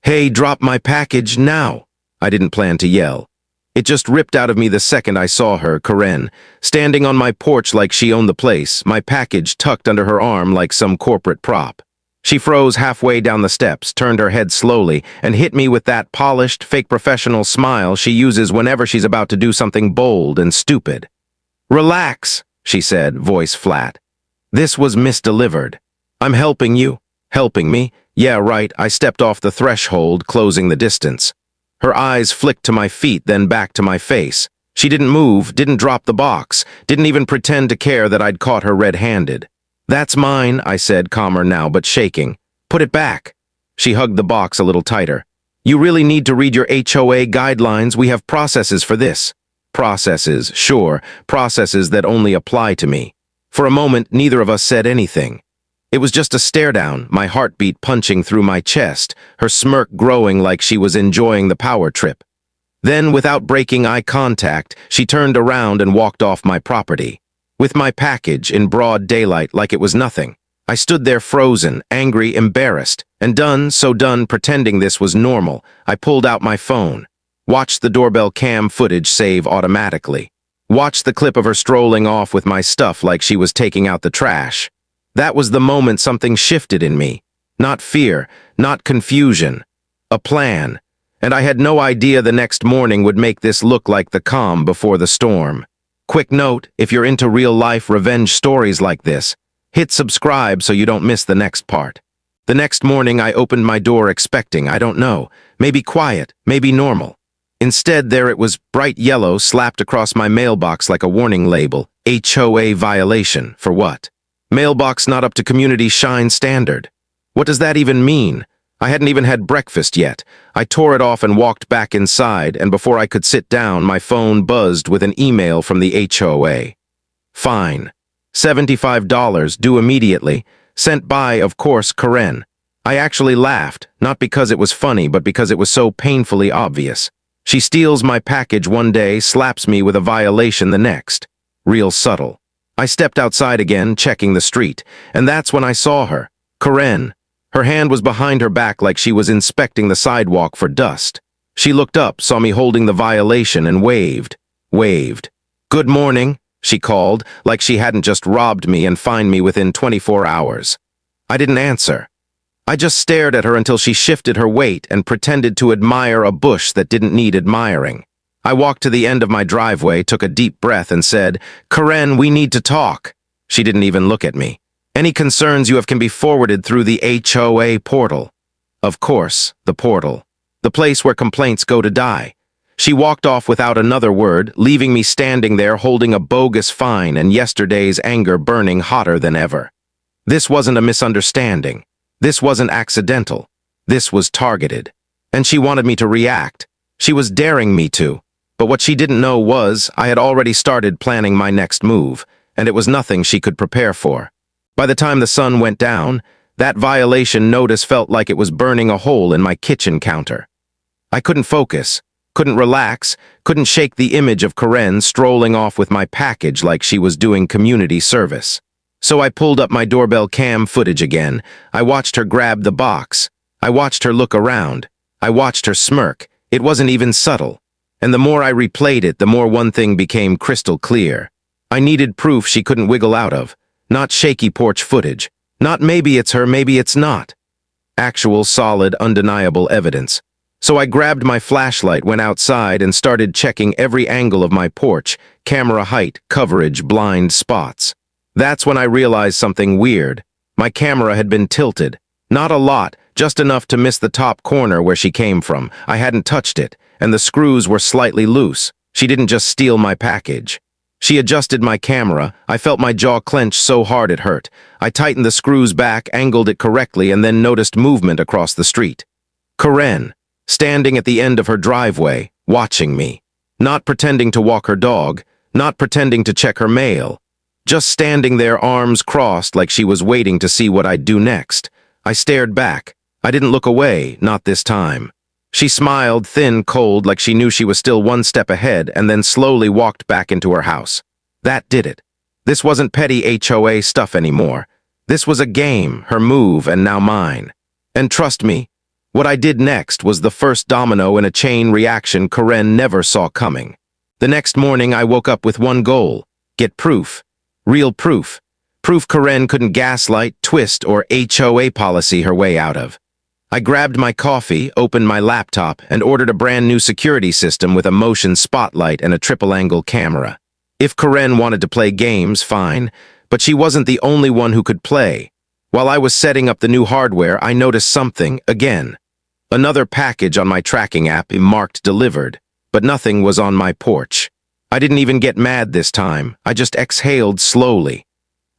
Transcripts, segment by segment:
"Hey, drop my package now!" I didn't plan to yell. It just ripped out of me the second I saw her, Karen, standing on my porch like she owned the place, my package tucked under her arm like some corporate prop. She froze halfway down the steps, turned her head slowly, and hit me with that polished, fake professional smile she uses whenever she's about to do something bold and stupid. "Relax," she said, voice flat. "This was misdelivered. I'm helping you." "Helping me? Yeah, right." I stepped off the threshold, closing the distance. Her eyes flicked to my feet, then back to my face. She didn't move, didn't drop the box, didn't even pretend to care that I'd caught her red-handed. "That's mine," I said, calmer now but shaking. "Put it back." She hugged the box a little tighter. "You really need to read your HOA guidelines. We have processes for this." Processes, sure, processes that only apply to me. For a moment, neither of us said anything. It was just a stare-down, my heartbeat punching through my chest, her smirk growing like she was enjoying the power trip. Then, without breaking eye contact, she turned around and walked off my property. With my package in broad daylight like it was nothing. I stood there frozen, angry, embarrassed, and so done pretending this was normal. I pulled out my phone. Watched the doorbell cam footage save automatically. Watched the clip of her strolling off with my stuff like she was taking out the trash. That was the moment something shifted in me. Not fear, not confusion. A plan. And I had no idea the next morning would make this look like the calm before the storm. Quick note, if you're into real-life revenge stories like this, hit subscribe so you don't miss the next part. The next morning I opened my door expecting, I don't know, maybe quiet, maybe normal. Instead, there it was, bright yellow, slapped across my mailbox like a warning label. HOA violation. For what? Mailbox not up to community shine standard. What does that even mean? I hadn't even had breakfast yet. I tore it off and walked back inside, and before I could sit down, my phone buzzed with an email from the HOA. Fine. $75 due immediately. Sent by, of course, Karen. I actually laughed, not because it was funny, but because it was so painfully obvious. She steals my package one day, slaps me with a violation the next. Real subtle. I stepped outside again, checking the street, and that's when I saw her. Karen. Her hand was behind her back like she was inspecting the sidewalk for dust. She looked up, saw me holding the violation, and waved. Waved. "Good morning," she called, like she hadn't just robbed me and fined me within 24 hours. I didn't answer. I just stared at her until she shifted her weight and pretended to admire a bush that didn't need admiring. I walked to the end of my driveway, took a deep breath, and said, "Karen, we need to talk." She didn't even look at me. "Any concerns you have can be forwarded through the HOA portal." Of course, the portal. The place where complaints go to die. She walked off without another word, leaving me standing there holding a bogus fine and yesterday's anger burning hotter than ever. This wasn't a misunderstanding. This wasn't accidental. This was targeted. And she wanted me to react. She was daring me to. But what she didn't know was, I had already started planning my next move, and it was nothing she could prepare for. By the time the sun went down, that violation notice felt like it was burning a hole in my kitchen counter. I couldn't focus, couldn't relax, couldn't shake the image of Karen strolling off with my package like she was doing community service. So I pulled up my doorbell cam footage again. I watched her grab the box. I watched her look around. I watched her smirk. It wasn't even subtle. And the more I replayed it, the more one thing became crystal clear. I needed proof she couldn't wiggle out of. Not shaky porch footage. Not maybe it's her, maybe it's not. Actual, solid, undeniable evidence. So I grabbed my flashlight, went outside, and started checking every angle of my porch, camera height, coverage, blind spots. That's when I realized something weird. My camera had been tilted. Not a lot, just enough to miss the top corner where she came from. I hadn't touched it, and the screws were slightly loose. She didn't just steal my package. She adjusted my camera. I felt my jaw clench so hard it hurt. I tightened the screws back, angled it correctly, and then noticed movement across the street. Karen, standing at the end of her driveway, watching me. Not pretending to walk her dog, not pretending to check her mail. Just standing there, arms crossed, like she was waiting to see what I'd do next. I stared back. I didn't look away, not this time. She smiled, thin, cold, like she knew she was still one step ahead, and then slowly walked back into her house. That did it. This wasn't petty HOA stuff anymore. This was a game, her move, and now mine. And trust me, What I did next was the first domino in a chain reaction Karen never saw coming. The next morning, I woke up with one goal: get proof. Real proof. Proof Karen couldn't gaslight, twist, or HOA policy her way out of. I grabbed my coffee, opened my laptop, and ordered a brand new security system with a motion spotlight and a triple-angle camera. If Karen wanted to play games, fine, but she wasn't the only one who could play. While I was setting up the new hardware, I noticed something again. Another package on my tracking app marked delivered, but nothing was on my porch. I didn't even get mad this time. I just exhaled slowly.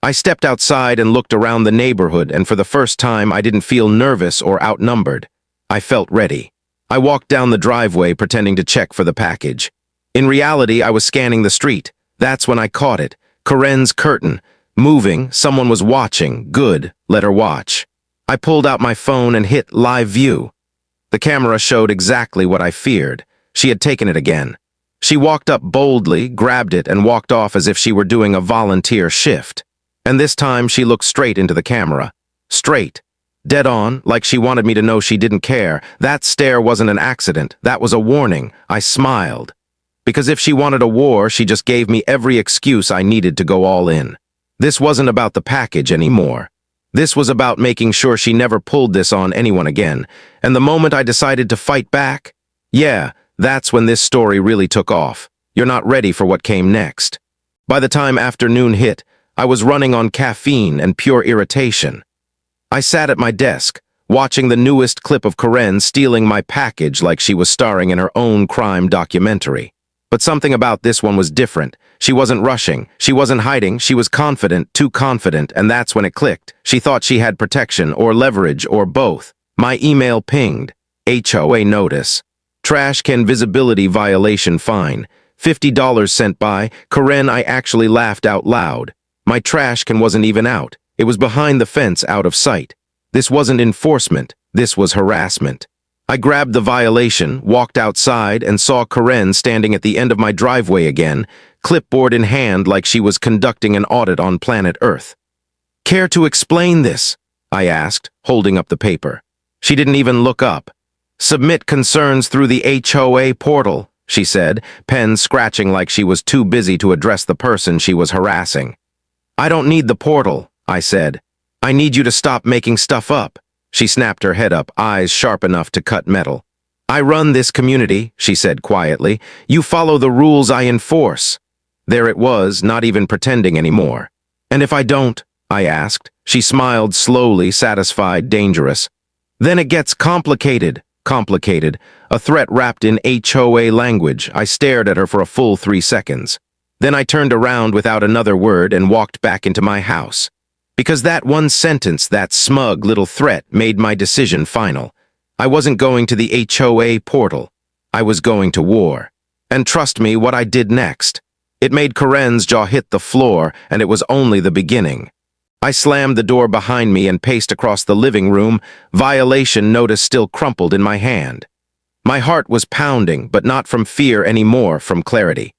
I stepped outside and looked around the neighborhood, and for the first time, I didn't feel nervous or outnumbered. I felt ready. I walked down the driveway pretending to check for the package. In reality, I was scanning the street. That's when I caught it. Karen's curtain. Moving, someone was watching. Good, let her watch. I pulled out my phone and hit live view. The camera showed exactly what I feared. She had taken it again. She walked up boldly, grabbed it, and walked off as if she were doing a volunteer shift. And this time she looked straight into the camera. Straight. Dead on, like she wanted me to know she didn't care. That stare wasn't an accident. That was a warning. I smiled. Because if she wanted a war, she just gave me every excuse I needed to go all in. This wasn't about the package anymore. This was about making sure she never pulled this on anyone again. And the moment I decided to fight back, yeah, that's when this story really took off. You're not ready for what came next. By the time afternoon hit, I was running on caffeine and pure irritation. I sat at my desk, watching the newest clip of Karen stealing my package like she was starring in her own crime documentary. But something about this one was different. She wasn't rushing, she wasn't hiding, she was confident, too confident, and that's when it clicked. She thought she had protection, or leverage, or both. My email pinged. HOA notice. Trash can visibility violation fine. $50 sent by. Karen, I actually laughed out loud. My trash can wasn't even out. It was behind the fence, out of sight. This wasn't enforcement. This was harassment. I grabbed the violation, walked outside, and saw Karen standing at the end of my driveway again, clipboard in hand like she was conducting an audit on planet Earth. Care to explain this? I asked, holding up the paper. She didn't even look up. Submit concerns through the HOA portal, she said, pen scratching like she was too busy to address the person she was harassing. I don't need the portal, I said. I need you to stop making stuff up. She snapped her head up, eyes sharp enough to cut metal. I run this community, she said quietly. You follow the rules I enforce. There it was, not even pretending anymore. And if I don't? I asked. She smiled slowly, satisfied, dangerous. Then it gets complicated. Complicated. A threat wrapped in HOA language. I stared at her for a full 3 seconds. Then I turned around without another word and walked back into my house. Because that one sentence, that smug little threat, made my decision final. I wasn't going to the HOA portal. I was going to war. And trust me, what I did next. It made Karen's jaw hit the floor, and it was only the beginning. I slammed the door behind me and paced across the living room, violation notice still crumpled in my hand. My heart was pounding, but not from fear anymore, from clarity.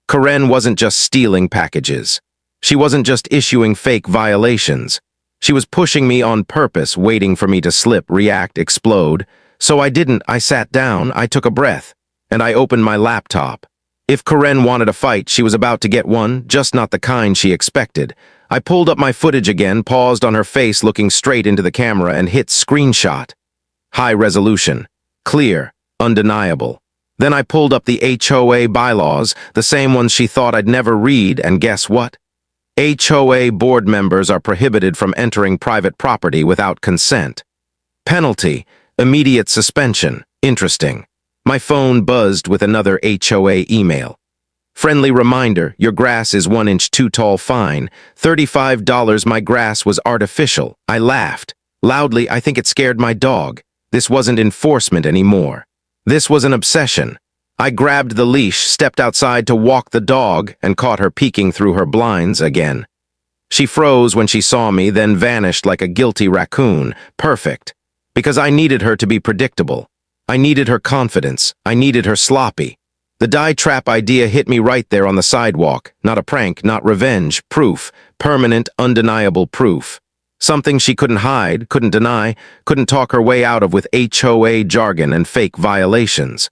Karen wasn't just stealing packages. She wasn't just issuing fake violations. She was pushing me on purpose, waiting for me to slip, react, explode. So I didn't. I sat down, I took a breath, and I opened my laptop. If Karen wanted a fight, she was about to get one, just not the kind she expected. I pulled up my footage again, paused on her face looking straight into the camera, and hit screenshot. High resolution. Clear. Undeniable. Then I pulled up the HOA bylaws, the same ones she thought I'd never read, and guess what? HOA board members are prohibited from entering private property without consent. Penalty, immediate suspension. Interesting. My phone buzzed with another HOA email. Friendly reminder, your grass is 1 inch too tall fine. $35, my grass was artificial. I laughed. Loudly, I think it scared my dog. This wasn't enforcement anymore. This was an obsession. I grabbed the leash, stepped outside to walk the dog, and caught her peeking through her blinds again. She froze when she saw me, then vanished like a guilty raccoon. Perfect. Because I needed her to be predictable. I needed her confidence. I needed her sloppy. The die trap idea hit me right there on the sidewalk. Not a prank, not revenge. Proof. Permanent, undeniable proof. Something she couldn't hide, couldn't deny, couldn't talk her way out of with HOA jargon and fake violations.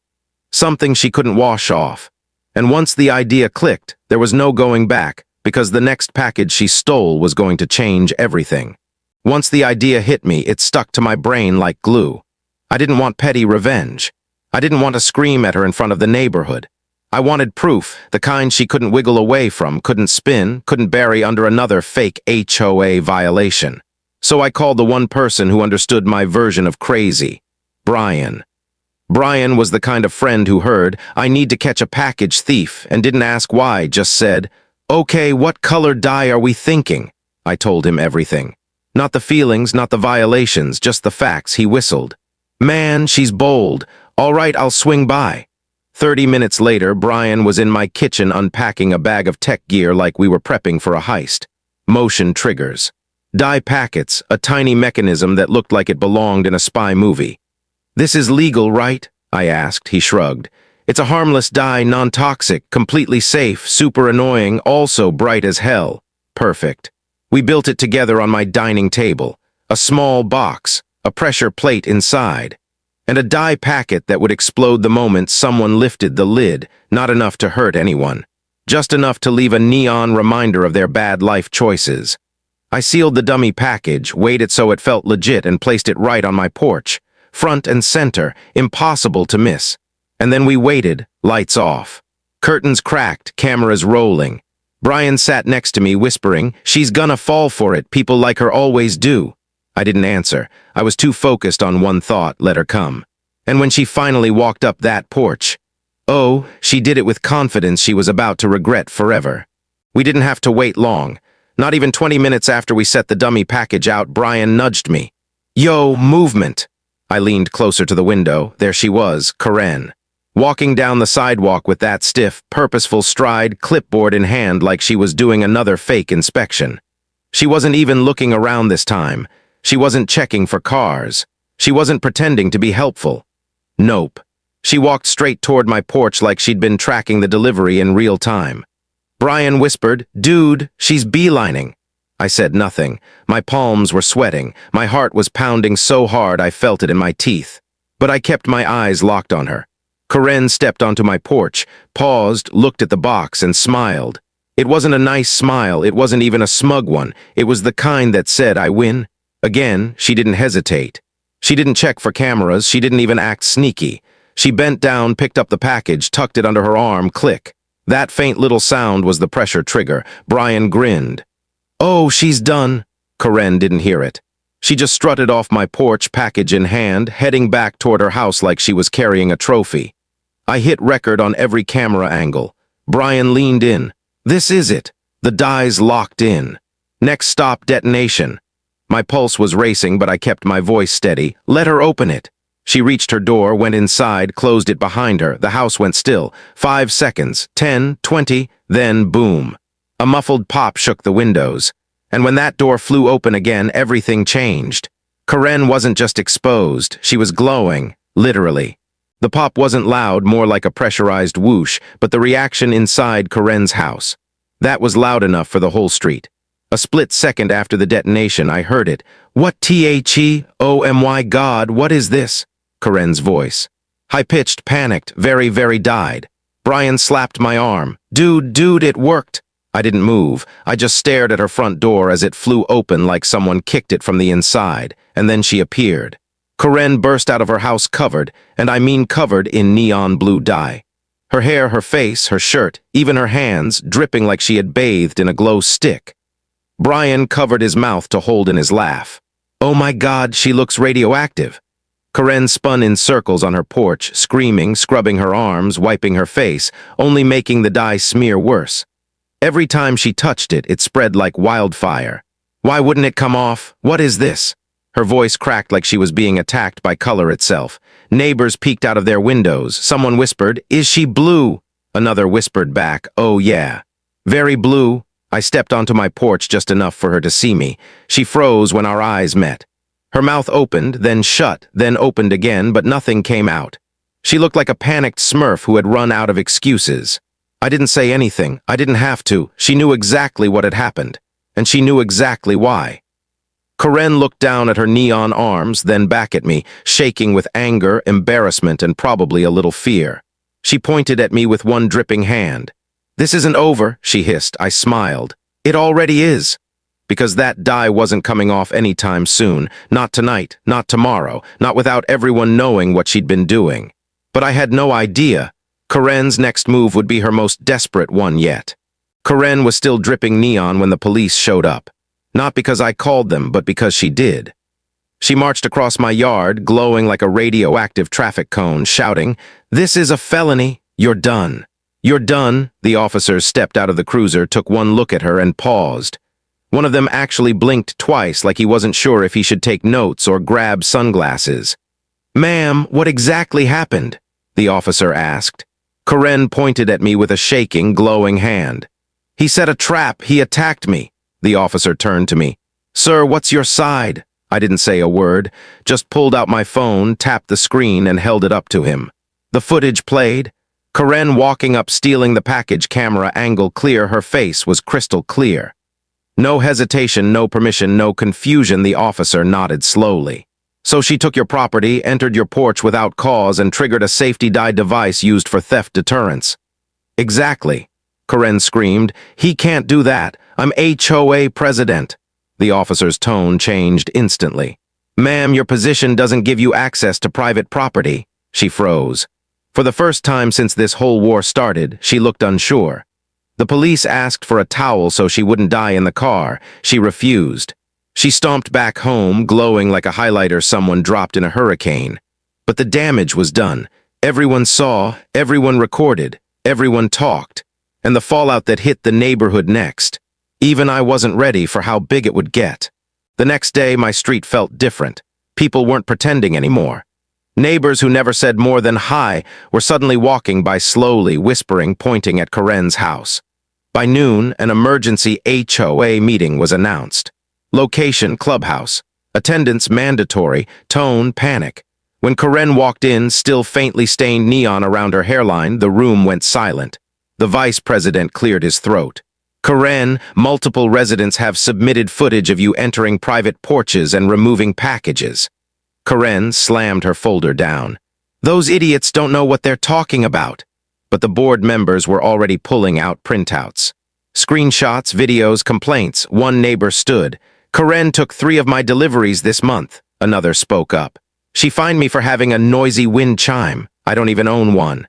Something she couldn't wash off. And once the idea clicked, there was no going back, because the next package she stole was going to change everything. Once the idea hit me, it stuck to my brain like glue. I didn't want petty revenge. I didn't want to scream at her in front of the neighborhood. I wanted proof, the kind she couldn't wiggle away from, couldn't spin, couldn't bury under another fake HOA violation. So I called the one person who understood my version of crazy, Brian. Brian was the kind of friend who heard, "I need to catch a package thief," and didn't ask why, just said, "Okay, what color dye are we thinking?" I told him everything. Not the feelings, not the violations, just the facts. He whistled. "Man, she's bold. All right, I'll swing by." 30 minutes later, Brian was in my kitchen unpacking a bag of tech gear like we were prepping for a heist. Motion triggers. Dye packets, a tiny mechanism that looked like it belonged in a spy movie. "This is legal, right?" I asked. He shrugged. "It's a harmless dye, non-toxic, completely safe, super annoying, also bright as hell." Perfect. We built it together on my dining table. A small box, a pressure plate inside, and a dye packet that would explode the moment someone lifted the lid, not enough to hurt anyone, just enough to leave a neon reminder of their bad life choices. I sealed the dummy package, weighed it so it felt legit, and placed it right on my porch, front and center, impossible to miss. And then we waited, lights off. Curtains cracked, cameras rolling. Brian sat next to me, whispering, "She's gonna fall for it, people like her always do." I didn't answer. I was too focused on one thought, let her come. And when she finally walked up that porch, oh, she did it with confidence she was about to regret forever. We didn't have to wait long. Not even 20 minutes after we set the dummy package out, Brian nudged me. "Yo, movement." I leaned closer to the window. There she was, Karen, walking down the sidewalk with that stiff, purposeful stride, clipboard in hand like she was doing another fake inspection. She wasn't even looking around this time. She wasn't checking for cars. She wasn't pretending to be helpful. Nope. She walked straight toward my porch like she'd been tracking the delivery in real time. Brian whispered, "Dude, she's beelining." I said nothing. My palms were sweating. My heart was pounding so hard I felt it in my teeth. But I kept my eyes locked on her. Karen stepped onto my porch, paused, looked at the box, and smiled. It wasn't a nice smile. It wasn't even a smug one. It was the kind that said, "I win." Again, she didn't hesitate. She didn't check for cameras. She didn't even act sneaky. She bent down, picked up the package, tucked it under her arm, click. That faint little sound was the pressure trigger. Brian grinned. "Oh, she's done." Karen didn't hear it. She just strutted off my porch, package in hand, heading back toward her house like she was carrying a trophy. I hit record on every camera angle. Brian leaned in. "This is it." The dies locked in. Next stop, detonation. My pulse was racing, but I kept my voice steady. "Let her open it." She reached her door, went inside, closed it behind her. The house went still. 5 seconds, 10, 20, then boom. A muffled pop shook the windows. And when that door flew open again, everything changed. Karen wasn't just exposed. She was glowing, literally. The pop wasn't loud, more like a pressurized whoosh, but the reaction inside Karen's house. That was loud enough for the whole street. A split second after the detonation, I heard it. "What the? Oh my God, what is this?" Karen's voice. High-pitched, panicked, very, very died. Brian slapped my arm. Dude, it worked." I didn't move. I just stared at her front door as it flew open like someone kicked it from the inside, and then she appeared. Karen burst out of her house covered, and I mean covered in neon blue dye. Her hair, her face, her shirt, even her hands, dripping like she had bathed in a glow stick. Brian covered his mouth to hold in his laugh. "Oh my God, she looks radioactive." Karen spun in circles on her porch, screaming, scrubbing her arms, wiping her face, only making the dye smear worse. Every time she touched it, it spread like wildfire. "Why wouldn't it come off? What is this?" Her voice cracked like she was being attacked by color itself. Neighbors peeked out of their windows. Someone whispered, "Is she blue?" Another whispered back, "Oh yeah. Very blue." I stepped onto my porch just enough for her to see me. She froze when our eyes met. Her mouth opened, then shut, then opened again, but nothing came out. She looked like a panicked Smurf who had run out of excuses. I didn't say anything. I didn't have to. She knew exactly what had happened, and she knew exactly why. Karen looked down at her neon arms, then back at me, shaking with anger, embarrassment, and probably a little fear. She pointed at me with one dripping hand. "This isn't over," she hissed. I smiled. "It already is." Because that die wasn't coming off anytime soon. Not tonight, not tomorrow, not without everyone knowing what she'd been doing. But I had no idea. Karen's next move would be her most desperate one yet. Karen was still dripping neon when the police showed up. Not because I called them, but because she did. She marched across my yard, glowing like a radioactive traffic cone, shouting, "This is a felony. You're done. You're done." The officers stepped out of the cruiser, took one look at her, and paused. One of them actually blinked twice like he wasn't sure if he should take notes or grab sunglasses. "Ma'am, what exactly happened?" the officer asked. Karen pointed at me with a shaking, glowing hand. "He set a trap. He attacked me." The officer turned to me. "Sir, what's your side?" I didn't say a word, just pulled out my phone, tapped the screen, and held it up to him. The footage played. Karen walking up, stealing the package, camera angle clear, her face was crystal clear. No hesitation, no permission, no confusion, the officer nodded slowly. "So she took your property, entered your porch without cause, and triggered a safety die device used for theft deterrence." "Exactly," Karen screamed. "He can't do that. I'm HOA President." The officer's tone changed instantly. "Ma'am, your position doesn't give you access to private property." She froze. For the first time since this whole war started, she looked unsure. The police asked for a towel so she wouldn't die in the car. She refused. She stomped back home, glowing like a highlighter someone dropped in a hurricane. But the damage was done. Everyone saw, everyone recorded, everyone talked. And the fallout that hit the neighborhood next. Even I wasn't ready for how big it would get. The next day, my street felt different. People weren't pretending anymore. Neighbors who never said more than hi were suddenly walking by slowly, whispering, pointing at Karen's house. By noon, an emergency HOA meeting was announced. Location, clubhouse. Attendance, mandatory. Tone, panic. When Karen walked in, still faintly stained neon around her hairline, the room went silent. The vice president cleared his throat. "Karen, multiple residents have submitted footage of you entering private porches and removing packages." Karen slammed her folder down. "Those idiots don't know what they're talking about." But the board members were already pulling out printouts. Screenshots, videos, complaints. One neighbor stood. "Karen took 3 of my deliveries this month." Another spoke up. "She fined me for having a noisy wind chime. I don't even own one."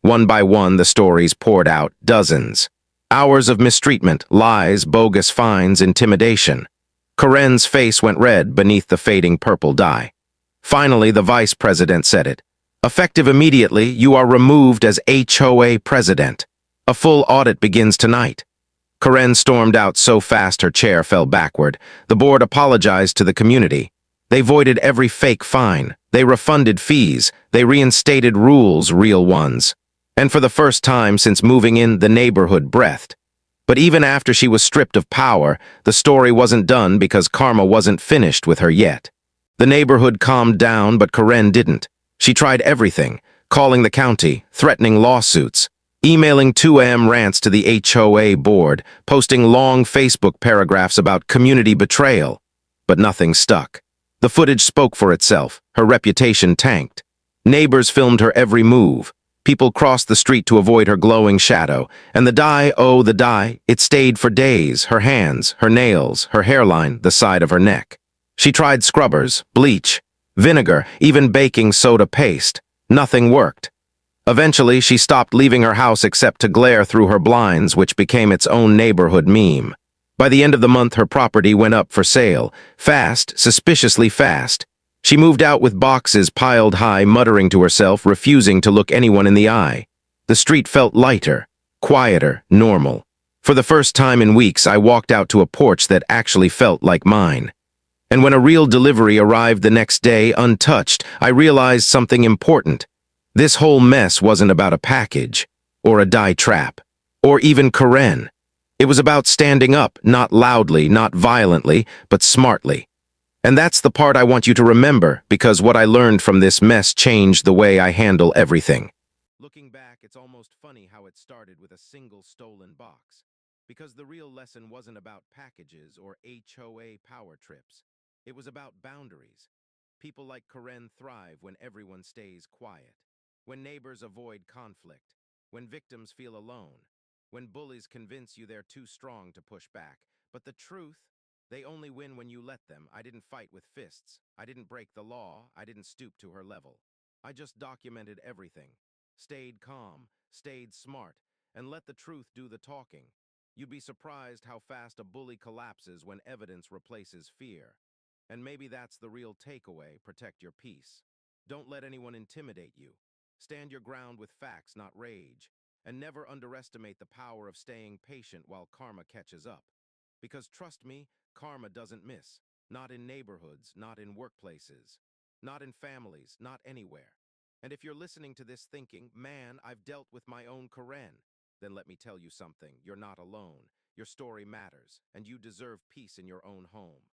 One by one, the stories poured out, dozens. Hours of mistreatment, lies, bogus fines, intimidation. Karen's face went red beneath the fading purple dye. Finally, the vice president said it. "Effective immediately, you are removed as HOA President. A full audit begins tonight." Karen stormed out so fast her chair fell backward. The board apologized to the community. They voided every fake fine. They refunded fees. They reinstated rules, real ones. And for the first time since moving in, the neighborhood breathed. But even after she was stripped of power, the story wasn't done because karma wasn't finished with her yet. The neighborhood calmed down, but Karen didn't. She tried everything, calling the county, threatening lawsuits, emailing 2am rants to the HOA board, posting long Facebook paragraphs about community betrayal. But nothing stuck. The footage spoke for itself. Her reputation tanked. Neighbors filmed her every move. People crossed the street to avoid her glowing shadow. And the dye, oh, the dye, it stayed for days. Her hands, her nails, her hairline, the side of her neck. She tried scrubbers, bleach, vinegar, even baking soda paste. Nothing worked. Eventually, she stopped leaving her house except to glare through her blinds, which became its own neighborhood meme. By the end of the month, her property went up for sale. Fast, suspiciously fast. She moved out with boxes piled high, muttering to herself, refusing to look anyone in the eye. The street felt lighter, quieter, normal. For the first time in weeks, I walked out to a porch that actually felt like mine. And when a real delivery arrived the next day, untouched, I realized something important. This whole mess wasn't about a package, or a dye trap, or even Karen. It was about standing up, not loudly, not violently, but smartly. And that's the part I want you to remember, because what I learned from this mess changed the way I handle everything. Looking back, it's almost funny how it started with a single stolen box. Because the real lesson wasn't about packages or HOA power trips. It was about boundaries. People like Karen thrive when everyone stays quiet, when neighbors avoid conflict, when victims feel alone, when bullies convince you they're too strong to push back. But the truth, they only win when you let them. I didn't fight with fists. I didn't break the law. I didn't stoop to her level. I just documented everything, stayed calm, stayed smart, and let the truth do the talking. You'd be surprised how fast a bully collapses when evidence replaces fear. And maybe that's the real takeaway: protect your peace. Don't let anyone intimidate you. Stand your ground with facts, not rage. And never underestimate the power of staying patient while karma catches up. Because trust me, karma doesn't miss. Not in neighborhoods, not in workplaces, not in families, not anywhere. And if you're listening to this thinking, man, I've dealt with my own Karen, then let me tell you something. You're not alone. Your story matters, and you deserve peace in your own home.